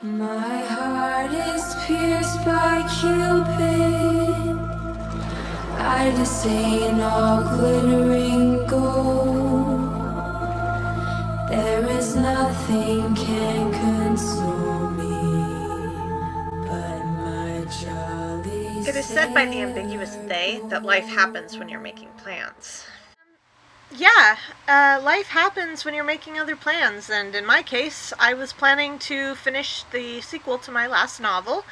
My heart is pierced by Cupid. I disdain all glittering gold. There is nothing can console me but my jolly. It is said by the ambiguous they that life happens when you're making plans. Yeah, life happens when you're making other plans, and in my case, I was planning to finish the sequel to my last novel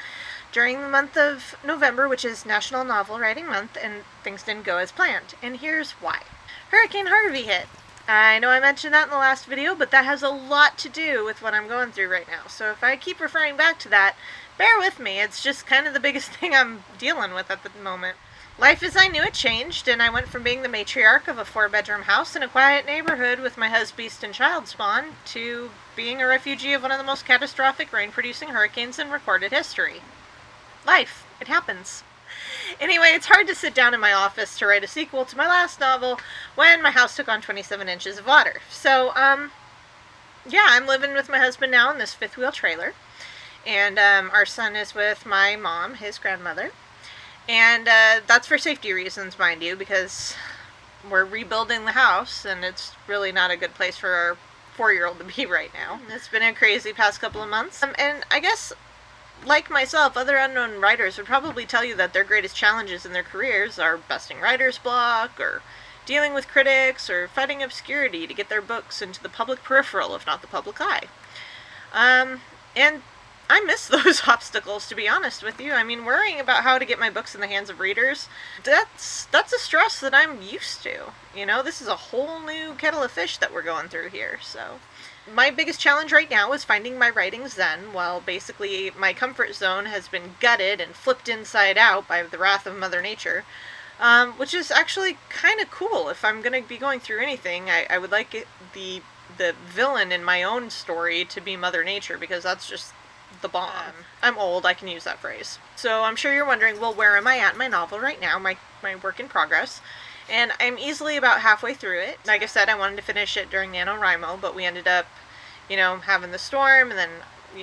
during the month of November, which is National Novel Writing Month, and things didn't go as planned. And here's why. Hurricane Harvey hit. I know I mentioned that in the last video, but that has a lot to do with what I'm going through right now. So if I keep referring back to that, bear with me. It's just kind of the biggest thing I'm dealing with at the moment. Life as I knew it changed, and I went from being the matriarch of a 4-bedroom house in a quiet neighborhood with my husbeast and child spawn to being a refugee of one of the most catastrophic rain-producing hurricanes in recorded history. Life. It happens. Anyway, it's hard to sit down in my office to write a sequel to my last novel when my house took on 27 inches of water. So, yeah, I'm living with my husband now in this fifth-wheel trailer, and our son is with my mom, his grandmother. And that's for safety reasons, mind you, because we're rebuilding the house, and it's really not a good place for our 4-year-old to be right now. It's been a crazy past couple of months. And I guess, like myself, other unknown writers would probably tell you that their greatest challenges in their careers are busting writer's block, or dealing with critics, or fighting obscurity to get their books into the public peripheral, if not the public eye. And I miss those obstacles, to be honest with you. I mean, worrying about how to get my books in the hands of readers, that's a stress that I'm used to. You know, this is a whole new kettle of fish that we're going through here, so. My biggest challenge right now is finding my writing zen, while basically my comfort zone has been gutted and flipped inside out by the wrath of Mother Nature, which is actually kind of cool. If I'm going to be going through anything, I would like the villain in my own story to be Mother Nature, because that's just the bomb. I'm old, I can use that phrase. So I'm sure you're wondering, well, where am I at in my novel right now, my work in progress? And I'm easily about halfway through it. Like I said, I wanted to finish it during NaNoWriMo, but we ended up, you know, having the storm, and then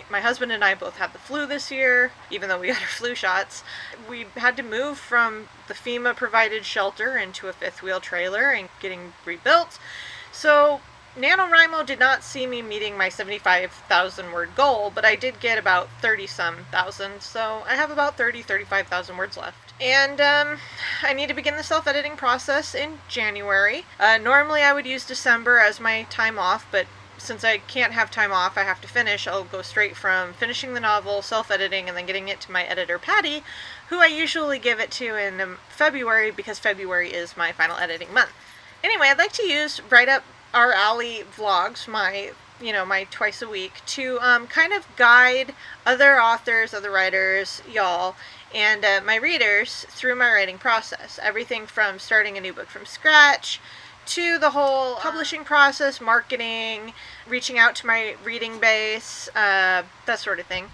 my husband and I both had the flu this year, even though we got our flu shots. We had to move from the FEMA-provided shelter into a fifth-wheel trailer and getting rebuilt. So NaNoWriMo did not see me meeting my 75,000 word goal, but I did get about 30-some thousand, so I have about 35,000 words left. And I need to begin the self-editing process in January. Normally I would use December as my time off, but since I can't have time off, I have to finish. I'll go straight from finishing the novel, self-editing, and then getting it to my editor, Patty, who I usually give it to in February, because February is my final editing month. Anyway, I'd like to use Right Up Our Alley vlogs, my twice a week, to kind of guide other authors, other writers, y'all, and my readers through my writing process. Everything from starting a new book from scratch, to the whole publishing process, marketing, reaching out to my reading base, that sort of thing.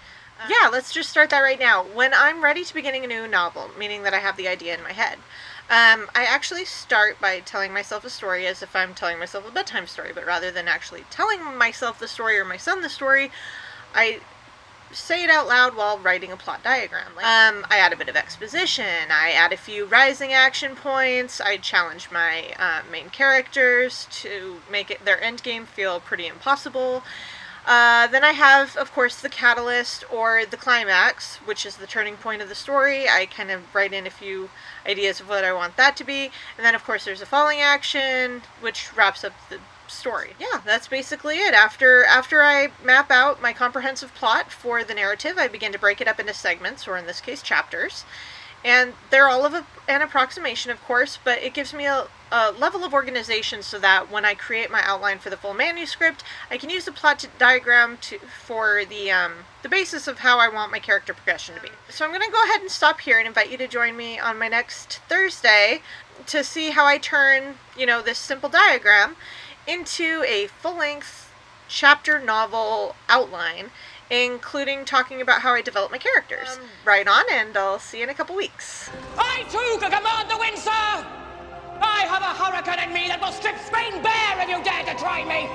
Yeah, let's just start that right now. When I'm ready to beginning a new novel, meaning that I have the idea in my head, I actually start by telling myself a story as if I'm telling myself a bedtime story, but rather than actually telling myself the story or my son the story, I say it out loud while writing a plot diagram. I add a bit of exposition, I add a few rising action points, I challenge my main characters to make their endgame feel pretty impossible. Then I have, of course, the catalyst or the climax, which is the turning point of the story. I kind of write in a few ideas of what I want that to be. And then, of course, there's a falling action, which wraps up the story. Yeah, that's basically it. After I map out my comprehensive plot for the narrative, I begin to break it up into segments, or in this case, chapters. And they're all of an approximation, of course, but it gives me a level of organization so that when I create my outline for the full manuscript, I can use the plot diagram for the basis of how I want my character progression to be. So I'm going to go ahead and stop here and invite you to join me on my next Thursday to see how I turn, this simple diagram into a full-length chapter novel outline, including talking about how I develop my characters. Right on, and I'll see you in a couple weeks. I too can command the wind, sir! I have a hurricane in me that will strip Spain bare if you dare to try me!